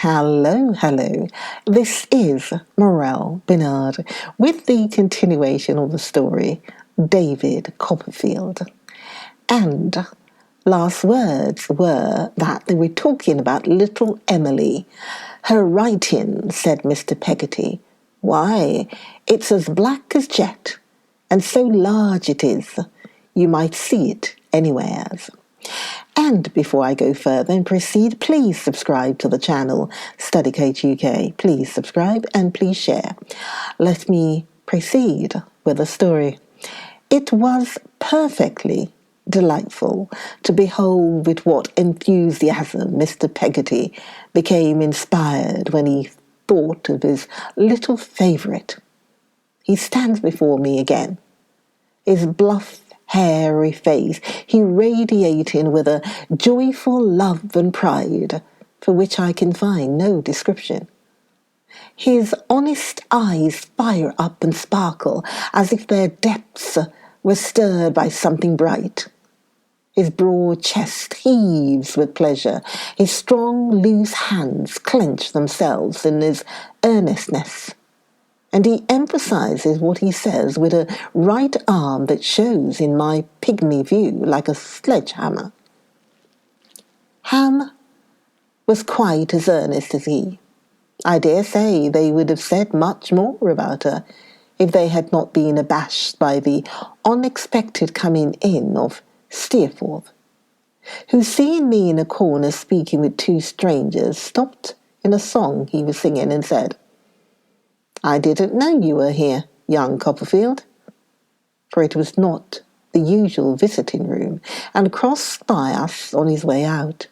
Hello, hello. This is Morel Benard with the continuation of the story, David Copperfield. And last words were that they were talking about little Emily. Her writing, said Mr. Peggoty. Why, it's as black as jet, and so large it is, you might see it anywheres. And before I go further and proceed, please subscribe to the channel StudyCoach UK. Please subscribe and please share. Let me proceed with the story. It was perfectly delightful to behold with what enthusiasm Mr. Peggoty became inspired when he thought of his little favourite. He stands before me again, his bluff, hairy face, he radiating with a joyful love and pride for which I can find no description. His honest eyes fire up and sparkle as if their depths were stirred by something bright. His broad chest heaves with pleasure. His strong, loose hands clench themselves in his earnestness. And he emphasizes what he says with a right arm that shows in my pygmy view like a sledgehammer. Ham was quite as earnest as he. I dare say they would have said much more about her if they had not been abashed by the unexpected coming in of Steerforth, who, seeing me in a corner speaking with two strangers, stopped in a song he was singing and said, "I didn't know you were here, young Copperfield," for it was not the usual visiting room, and crossed by us on his way out.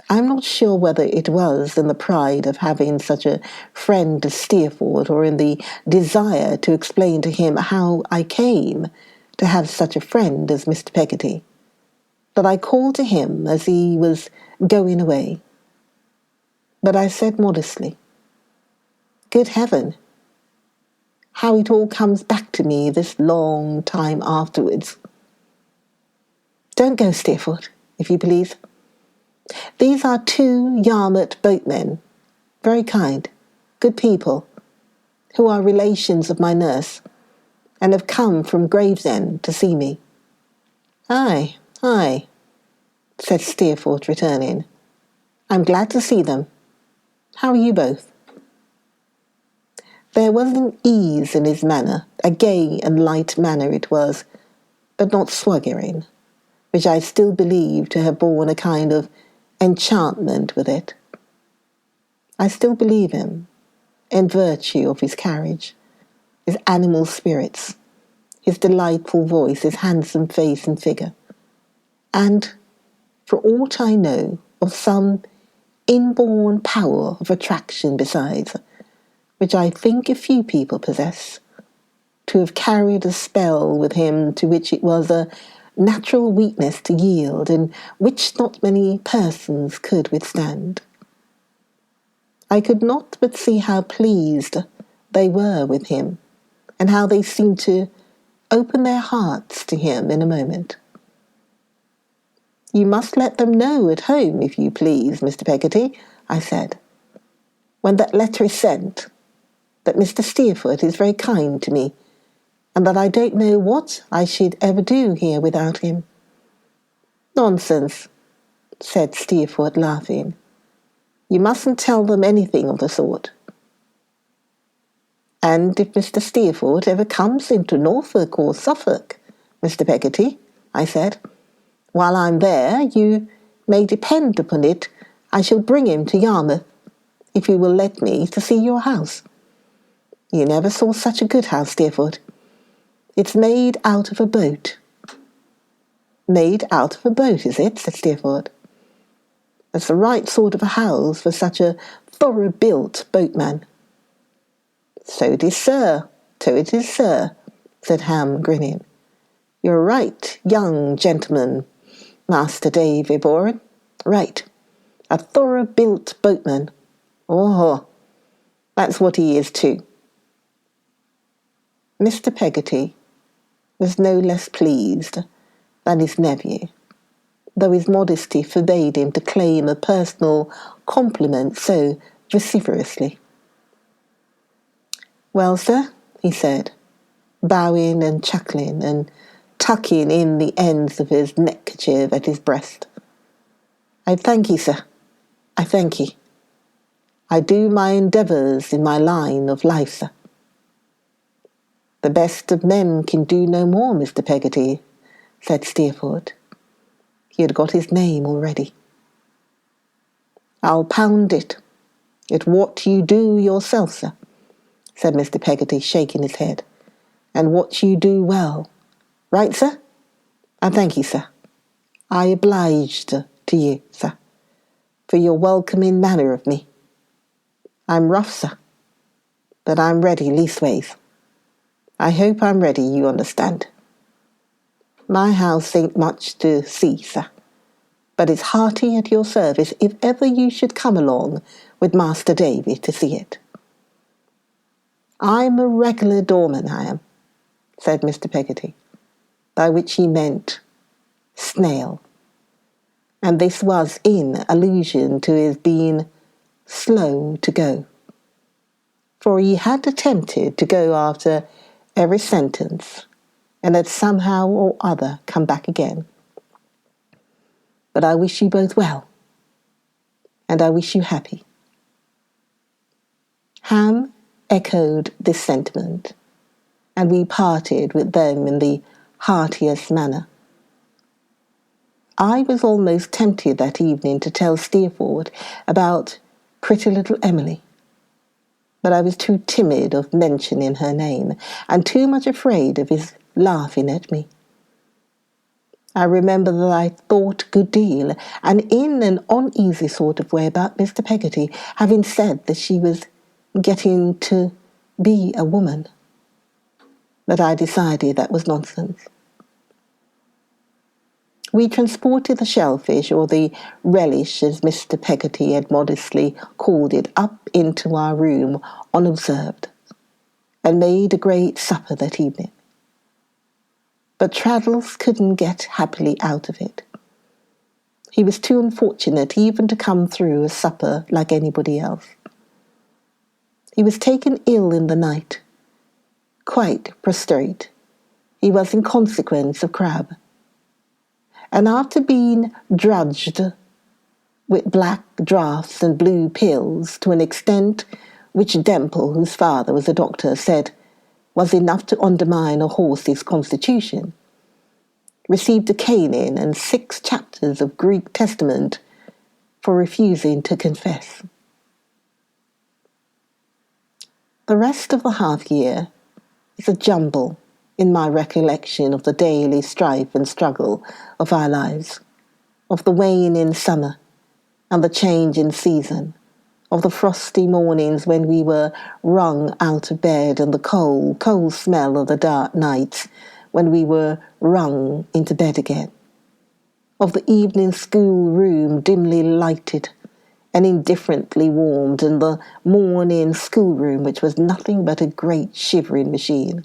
I'm not sure whether it was in the pride of having such a friend as Steerforth, or in the desire to explain to him how I came to have such a friend as Mr. Peggoty, that I called to him as he was going away. But I said modestly, "Good heaven, how it all comes back to me this long time afterwards. Don't go, Steerforth, if you please. These are two Yarmouth boatmen, very kind, good people, who are relations of my nurse, and have come from Gravesend to see me." "Aye, aye," said Steerforth, returning. "I'm glad to see them. How are you both?" There was an ease in his manner, a gay and light manner it was, but not swaggering, which I still believe to have borne a kind of enchantment with it. I still believe him, in virtue of his carriage, his animal spirits, his delightful voice, his handsome face and figure, and, for aught I know, of some inborn power of attraction besides, which I think a few people possess, to have carried a spell with him to which it was a natural weakness to yield, and which not many persons could withstand. I could not but see how pleased they were with him, and how they seemed to open their hearts to him in a moment. "You must let them know at home, if you please, Mr. Peggoty," I said, "when that letter is sent, that Mr. Steerforth is very kind to me, and that I don't know what I should ever do here without him." "Nonsense," said Steerforth, laughing. "You mustn't tell them anything of the sort." "And if Mr. Steerforth ever comes into Norfolk or Suffolk, Mr. Peggoty," I said, "while I'm there, you may depend upon it I shall bring him to Yarmouth, if you will let me to see your house. You never saw such a good house, Steerforth. It's made out of a boat." "Made out of a boat, is it?" said Steerforth. "That's the right sort of a house for such a thorough-built boatman." "So it is, sir, so it is, sir," said Ham, grinning. "You're right, young gentleman, Master Davy Boren. Right. A thorough-built boatman. Oh, that's what he is too." Mr. Peggoty was no less pleased than his nephew. though his modesty forbade him to claim a personal compliment so vociferously. "Well, sir," he said, bowing and chuckling and tucking in the ends of his neckerchief at his breast. "I thank ye, sir. I thank ye. I do my endeavours in my line of life, sir." "The best of men can do no more, Mr. Peggoty," said Steerforth. He had got his name already. "I'll pound it at what you do yourself, sir," said Mr. Peggoty, shaking his head, "and what you do well. Right, sir? I thank you, sir. I obliged to you, sir, for your welcoming manner of me. I'm rough, sir, but I'm ready leastways. I hope I'm ready, you understand. My house ain't much to see, sir, but it's hearty at your service if ever you should come along with Master Davy to see it." "I'm a regular doorman, I am," said Mr. Peggoty, by which he meant snail, and this was in allusion to his being slow to go, for he had attempted to go after every sentence and had somehow or other come back again. "But I wish you both well, and I wish you happy." Ham echoed this sentiment, and we parted with them in the heartiest manner. I was almost tempted that evening to tell Steerforth about pretty little Emily, but I was too timid of mentioning her name, and too much afraid of his laughing at me. I remember that I thought a good deal, and in an uneasy sort of way, about Mr. Peggoty having said that she was getting to be a woman. But I decided that was nonsense. We transported the shellfish, or the relish as Mr. Peggoty had modestly called it, up into our room unobserved, and made a great supper that evening. But Traddles couldn't get happily out of it. He was too unfortunate even to come through a supper like anybody else. He was taken ill in the night, quite prostrate. He was in consequence of crab, and after being drudged with black draughts and blue pills to an extent which Demple, whose father was a doctor, said was enough to undermine a horse's constitution, received a caning and 6 chapters of Greek Testament for refusing to confess. The rest of the half-year is a jumble in my recollection of the daily strife and struggle of our lives, of the wane in summer and the change in season, of the frosty mornings when we were wrung out of bed, and the cold smell of the dark nights when we were wrung into bed again, of the evening schoolroom dimly lighted and indifferently warmed, and the morning schoolroom which was nothing but a great shivering machine,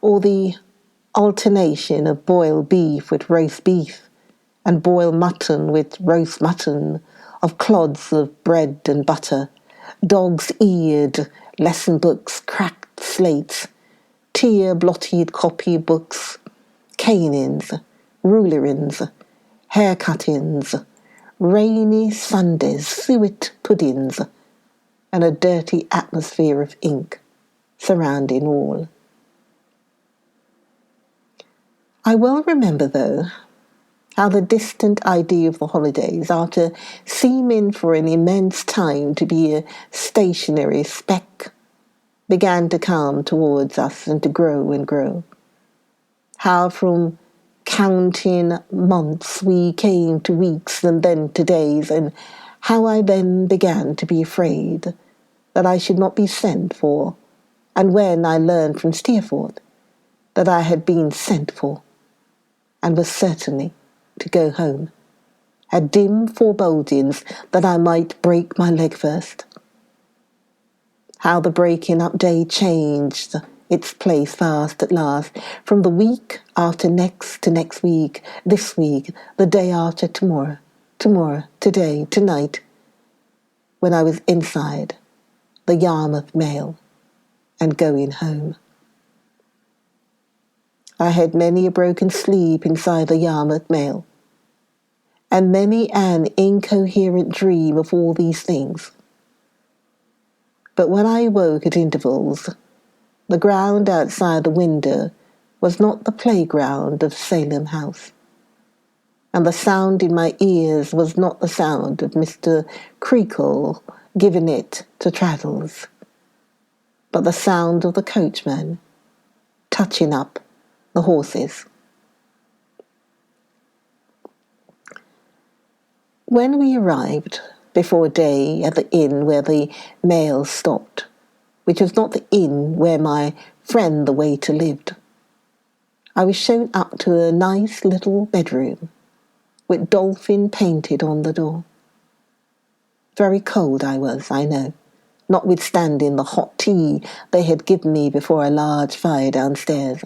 or the alternation of boiled beef with roast beef, and boiled mutton with roast mutton, of clods of bread and butter, dog's-eared lesson books, cracked slates, tear-blotted copy books, canings, rulerings, hair-cuttings, rainy Sundays, suet puddings, and a dirty atmosphere of ink surrounding all. I well remember, though, how the distant idea of the holidays, after seeming for an immense time to be a stationary speck, began to come towards us and to grow and grow. How from counting months we came to weeks and then to days, and how I then began to be afraid that I should not be sent for, and when I learned from Steerforth that I had been sent for, and was certainly to go home, had dim forebodings that I might break my leg first. How the breaking up day changed its place fast at last, from the week after next to next week, this week, the day after tomorrow, today, tonight, when I was inside the Yarmouth mail and going home. I had many a broken sleep inside the Yarmouth mail, and many an incoherent dream of all these things. But when I awoke at intervals, the ground outside the window was not the playground of Salem House, and the sound in my ears was not the sound of Mr. Creakle giving it to Traddles, but the sound of the coachman touching up the horses. When we arrived before day at the inn where the mail stopped, which was not the inn where my friend the waiter lived, I was shown up to a nice little bedroom with dolphin painted on the door. Very cold I was, I know, notwithstanding the hot tea they had given me before a large fire downstairs.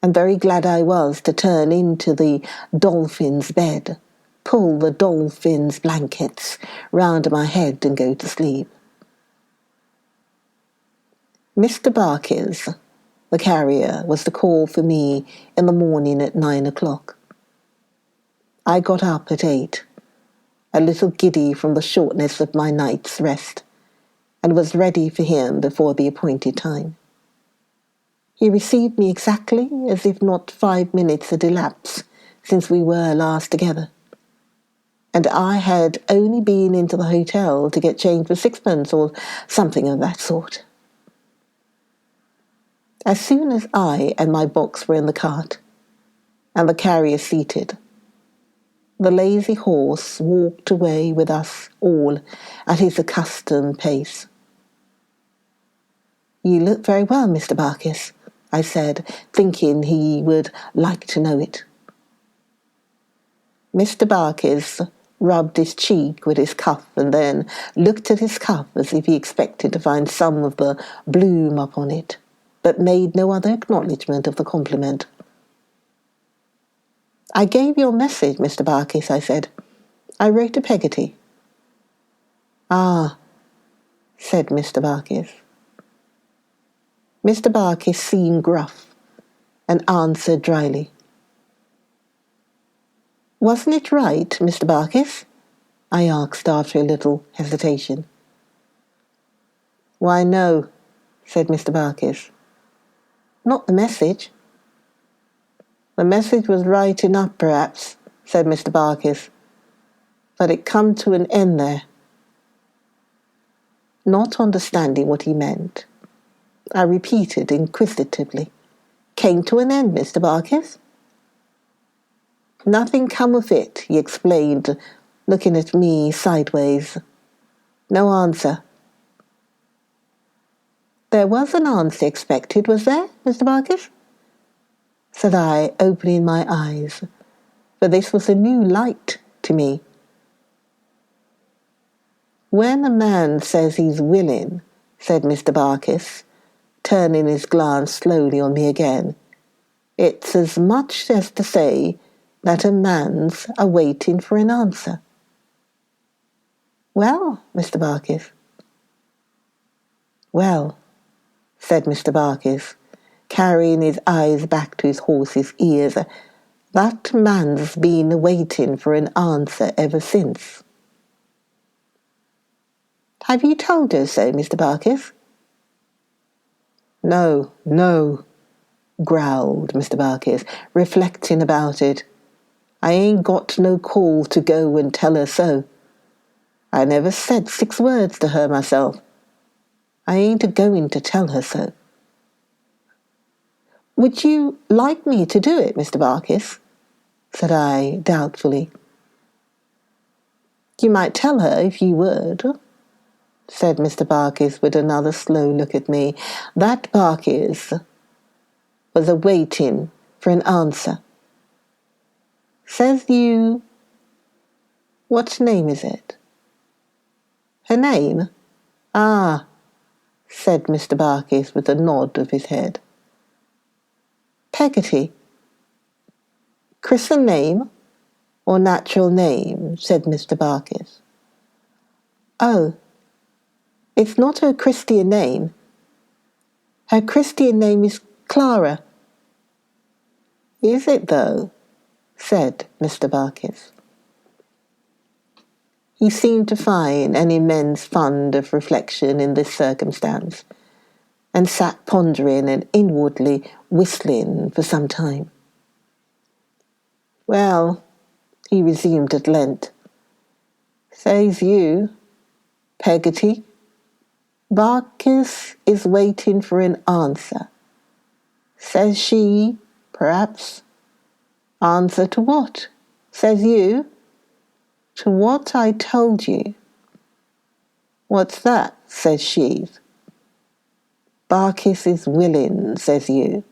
And very glad I was to turn into the dolphin's bed, pull the dolphin's blankets round my head and go to sleep. Mr. Barkis, the carrier, was to call for me in the morning at 9 o'clock. I got up at 8, a little giddy from the shortness of my night's rest, and was ready for him before the appointed time. He received me exactly as if not 5 minutes had elapsed since we were last together, and I had only been into the hotel to get change for sixpence or something of that sort. As soon as I and my box were in the cart, and the carrier seated, the lazy horse walked away with us all at his accustomed pace. "You look very well, Mr. Barkis," I said, thinking he would like to know it. Mr. Barkis rubbed his cheek with his cuff and then looked at his cuff as if he expected to find some of the bloom upon it, but made no other acknowledgment of the compliment. "I gave your message, Mr. Barkis," I said. "I wrote to Peggoty." "Ah," said Mr. Barkis. Mr. Barkis seemed gruff and answered dryly. "Wasn't it right, Mr. Barkis?" I asked after a little hesitation. "Why, no," said Mr. Barkis. "Not the message." "The message was right enough, perhaps," said Mr. Barkis, "but it come to an end there." Not understanding what he meant, I repeated inquisitively, "Came to an end, Mr. Barkis?" "Nothing come of it," he explained, looking at me sideways. "No answer." "There was an answer expected, was there, Mr. Barkis?" said I, opening my eyes, for this was a new light to me. "When a man says he's willing," said Mr. Barkis, turning his glance slowly on me again, "it's as much as to say that a man's a-waiting for an answer." "Well, Mr. Barkis." "Well," said Mr. Barkis, carrying his eyes back to his horse's ears, "that man's been waiting for an answer ever since." "Have you told her so, Mr. Barkis?" No, growled Mr. Barkis, reflecting about it. "I ain't got no call to go and tell her so. I never said 6 words to her myself. I ain't a-going to tell her so." "Would you like me to do it, Mr. Barkis?" said I, doubtfully. "You might tell her if you would," said Mr. Barkis with another slow look at me. "That Barkis was a-waiting for an answer. Says you... What name is it?" "Her name? Ah," said Mr. Barkis with a nod of his head. Peggoty. Christian name or natural name, said Mr. Barkis. Oh, it's not her Christian name. Her Christian name is Clara. Is it though? Said Mr. Barkis. He seemed to find an immense fund of reflection in this circumstance, and sat pondering and inwardly whistling for some time. Well, he resumed at length, says you, Peggoty, Barkis is waiting for an answer. Says she, perhaps. Answer to what? Says you. To what I told you. What's that? Says she. Barkis is willing, says you.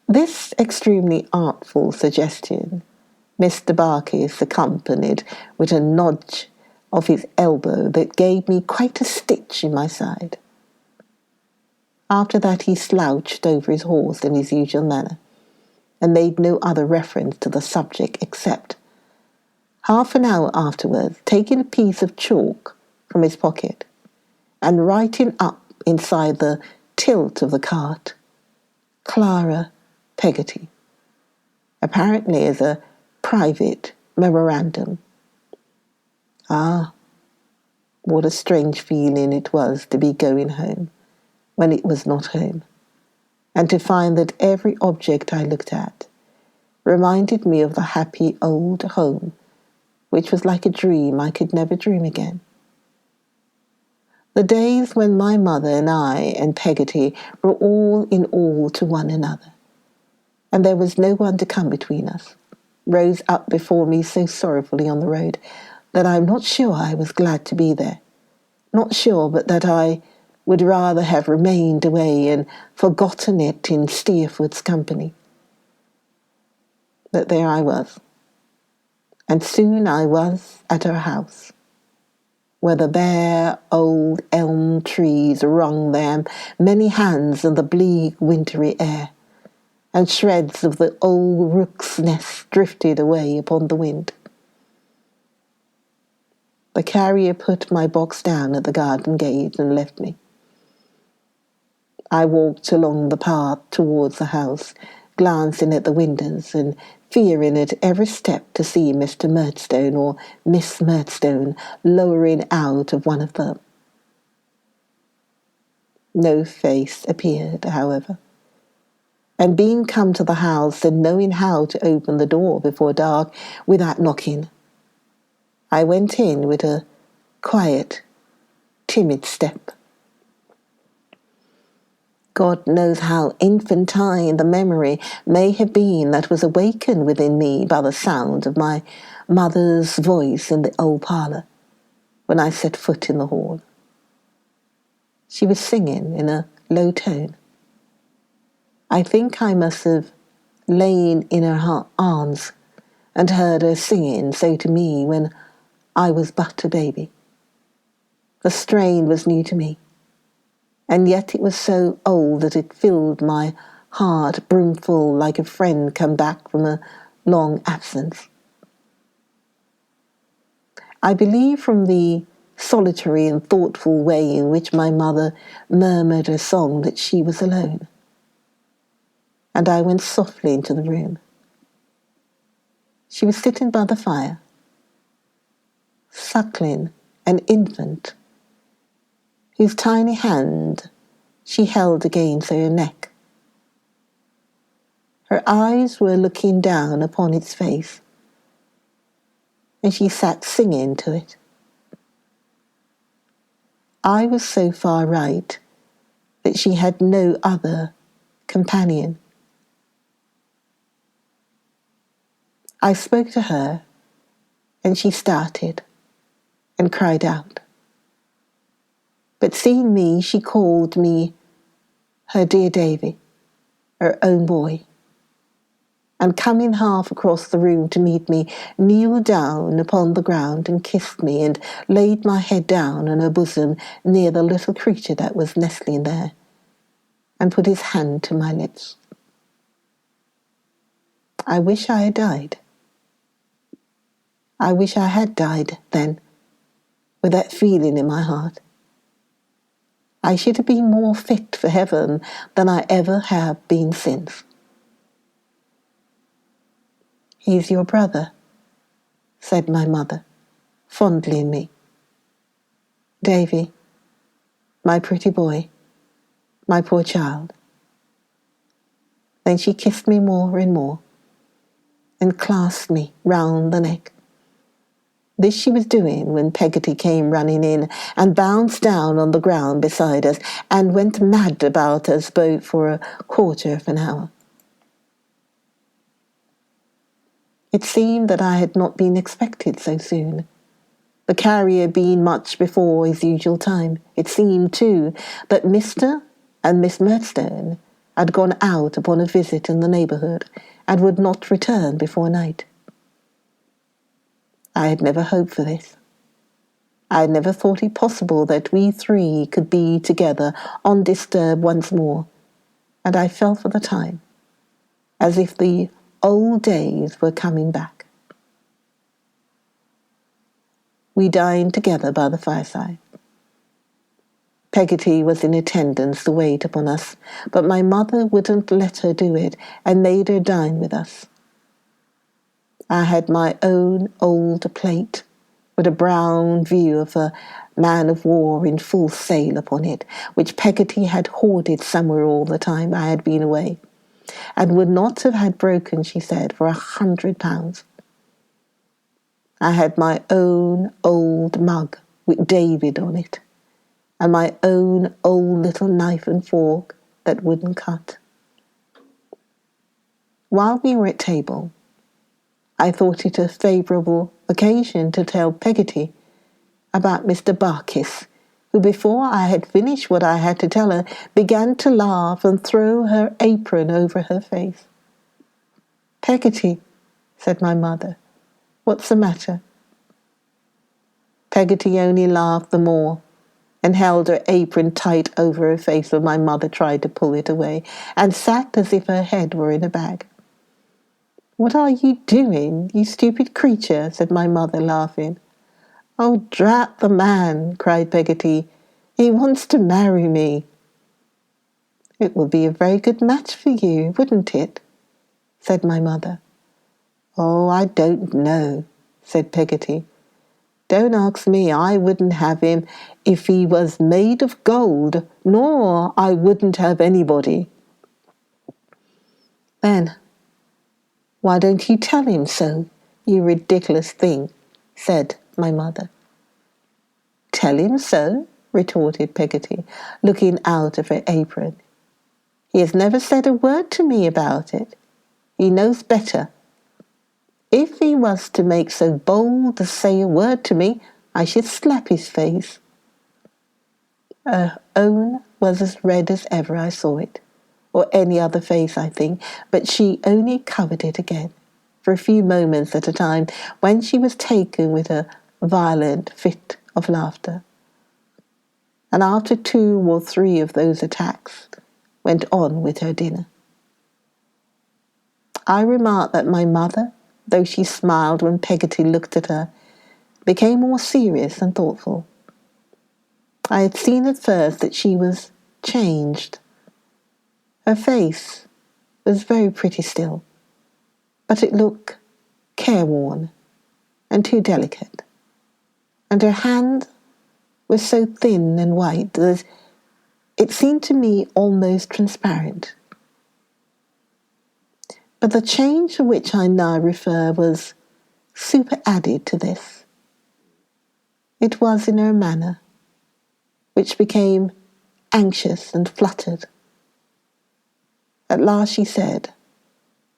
This extremely artful suggestion Mr. Barkis accompanied with a nudge of his elbow that gave me quite a stitch in my side. After that he slouched over his horse in his usual manner, and made no other reference to the subject except, half an hour afterwards, taking a piece of chalk from his pocket and writing up inside the tilt of the cart, Clara Peggoty, apparently as a private memorandum. Ah, what a strange feeling it was to be going home when it was not home, and to find that every object I looked at reminded me of the happy old home, which was like a dream I could never dream again. The days when my mother and I and Peggoty were all in all to one another, and there was no one to come between us, rose up before me so sorrowfully on the road that I'm not sure I was glad to be there, not sure but that I would rather have remained away and forgotten it in Steerforth's company. But there I was, and soon I was at her house, where the bare old elm trees wrung their many hands in the bleak wintry air, and shreds of the old rook's nest drifted away upon the wind. The carrier put my box down at the garden gate and left me. I walked along the path towards the house, glancing at the windows and fearing at every step to see Mr. Murdstone or Miss Murdstone lowering out of one of them. No face appeared, however, and being come to the house and knowing how to open the door before dark without knocking, I went in with a quiet, timid step. God knows how infantine the memory may have been that was awakened within me by the sound of my mother's voice in the old parlour when I set foot in the hall. She was singing in a low tone. I think I must have lain in her arms and heard her singing so to me when I was but a baby. The strain was new to me, and yet it was so old that it filled my heart brimful like a friend come back from a long absence. I believe from the solitary and thoughtful way in which my mother murmured her song that she was alone, and I went softly into the room. She was sitting by the fire, suckling an infant, whose tiny hand she held against her neck. Her eyes were looking down upon its face, and she sat singing to it. I was so far right that she had no other companion. I spoke to her, and she started and cried out. But seeing me, she called me her dear Davy, her own boy. and coming half across the room to meet me, kneeled down upon the ground and kissed me, and laid my head down on her bosom near the little creature that was nestling there, and put his hand to my lips. I wish I had died. I wish I had died then, with that feeling in my heart. I should have been more fit for heaven than I ever have been since. He's your brother, said my mother, fondling me. Davy, my pretty boy, my poor child. Then she kissed me more and more, and clasped me round the neck. This she was doing when Peggoty came running in and bounced down on the ground beside us and went mad about us both for a quarter of an hour. It seemed that I had not been expected so soon, the carrier being much before his usual time. It seemed, too, that Mr. and Miss Murdstone had gone out upon a visit in the neighbourhood and would not return before night. I had never hoped for this. I had never thought it possible that we three could be together undisturbed once more, and I felt for the time as if the old days were coming back. We dined together by the fireside. Peggoty was in attendance to wait upon us, but my mother wouldn't let her do it and made her dine with us. I had my own old plate, with a brown view of a man-of-war in full sail upon it, which Peggoty had hoarded somewhere all the time I had been away, and would not have had broken, she said, for £100. I had my own old mug with David on it, and my own old little knife and fork that wouldn't cut. While we were at table, I thought it a favourable occasion to tell Peggoty about Mr. Barkis, who, before I had finished what I had to tell her, began to laugh and throw her apron over her face. "Peggoty," said my mother, "what's the matter?" Peggoty only laughed the more, and held her apron tight over her face when my mother tried to pull it away, and sat as if her head were in a bag. "What are you doing, you stupid creature?" said my mother, laughing. "Oh, drat the man," cried Peggoty. "He wants to marry me." "It will be a very good match for you, wouldn't it?" said my mother. "Oh, I don't know," said Peggoty. "Don't ask me. I wouldn't have him if he was made of gold, nor I wouldn't have anybody." "Then why don't you tell him so, you ridiculous thing?" said my mother. "Tell him so?" retorted Peggoty, looking out of her apron. "He has never said a word to me about it. He knows better. If he was to make so bold as say a word to me, I should slap his face." Her own was as red as ever I saw it, or any other face, I think, but she only covered it again, for a few moments at a time, when she was taken with a violent fit of laughter. And after 2 or 3 of those attacks, went on with her dinner. I remarked that my mother, though she smiled when Peggoty looked at her, became more serious and thoughtful. I had seen at first that she was changed. Her face was very pretty still, but it looked careworn and too delicate, and her hand was so thin and white that it seemed to me almost transparent. But the change to which I now refer was superadded to this. It was in her manner, which became anxious and fluttered. At last she said,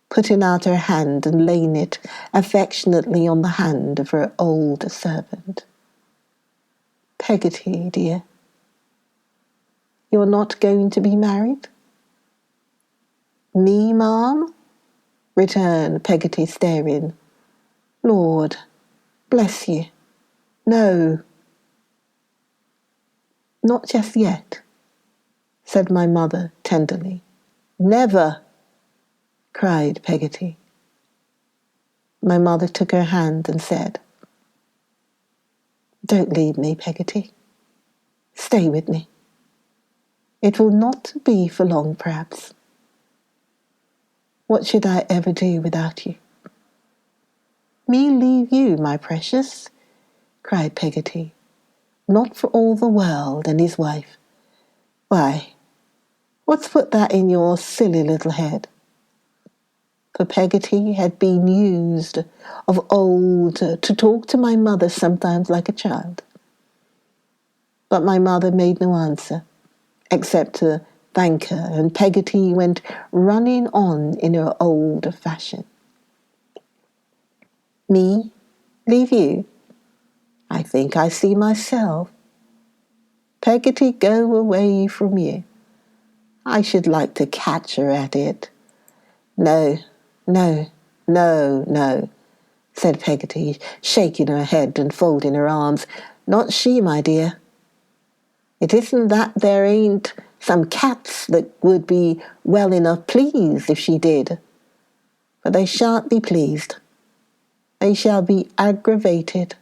putting out her hand and laying it affectionately on the hand of her old servant, "Peggoty, dear, you're not going to be married?" "Me, ma'am? returned Peggoty, staring. Lord, bless you. No. Not just yet, said my mother tenderly. Never, cried Peggoty. My mother took her hand and said, Don't leave me, Peggoty. Stay with me. It will not be for long, perhaps. What should I ever do without you? Me leave you, my precious, cried Peggoty. Not for all the world and his wife. Why, what's put that in your silly little head? For Peggoty had been used of old to talk to my mother sometimes like a child. But my mother made no answer, except to thank her, and Peggoty went running on in her old fashion. Me? Leave you? I think I see myself. Peggoty go away from you. I should like to catch her at it. No, no, no, no, said Peggoty, shaking her head and folding her arms. Not she, my dear. It isn't that there ain't some cats that would be well enough pleased if she did. But they shan't be pleased. They shall be aggravated.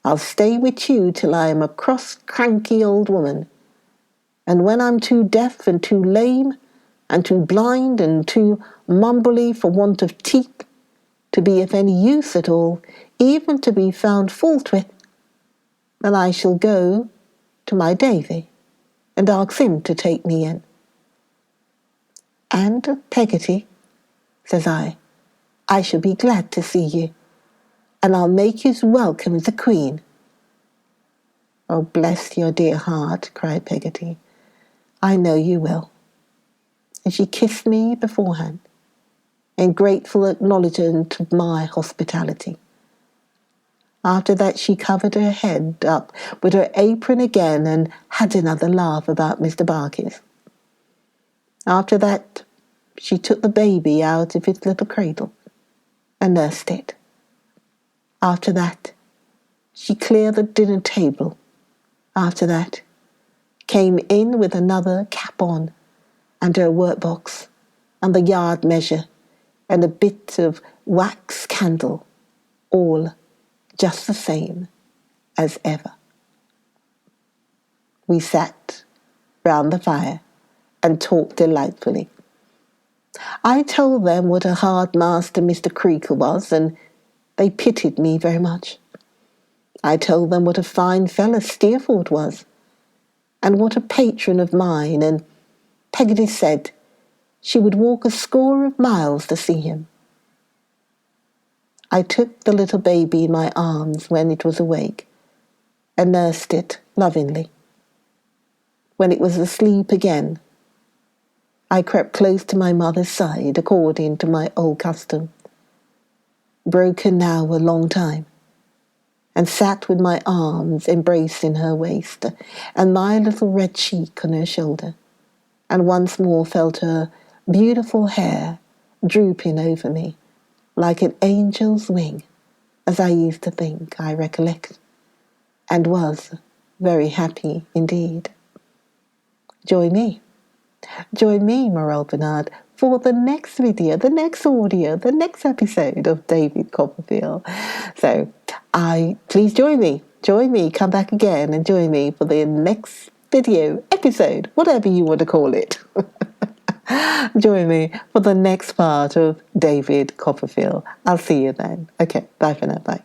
I'll stay with you till I am a cross, cranky old woman. And when I'm too deaf and too lame and too blind and too mumbly for want of teeth to be of any use at all, even to be found fault with, then I shall go to my Davy and ask him to take me in. And Peggoty, says I shall be glad to see you, and I'll make you as welcome as a queen. Oh, bless your dear heart, cried Peggoty. I know you will. And she kissed me beforehand, in grateful acknowledgment of my hospitality. After that she covered her head up with her apron again and had another laugh about Mr. Barkis. After that she took the baby out of its little cradle and nursed it. After that she cleared the dinner table. After that came in with another cap on and her workbox and the yard measure and a bit of wax candle, all just the same as ever. We sat round the fire and talked delightfully. I told them what a hard master Mr. Creakle was, and they pitied me very much. I told them what a fine fellow Steerforth was, and what a patron of mine, and Peggoty said she would walk a score of miles to see him. I took the little baby in my arms when it was awake, and nursed it lovingly. When it was asleep again, I crept close to my mother's side according to my old custom, broken now a long time, and sat with my arms embracing her waist and my little red cheek on her shoulder, and once more felt her beautiful hair drooping over me like an angel's wing, as I used to think, I recollect, and was very happy indeed. Join me, Morel Benard, for the next video, the next audio, the next episode of David Copperfield. So, please join me, come back again and join me for the next video, episode, whatever you want to call it. Join me for the next part of David Copperfield. I'll see you then. Okay, bye for now, bye.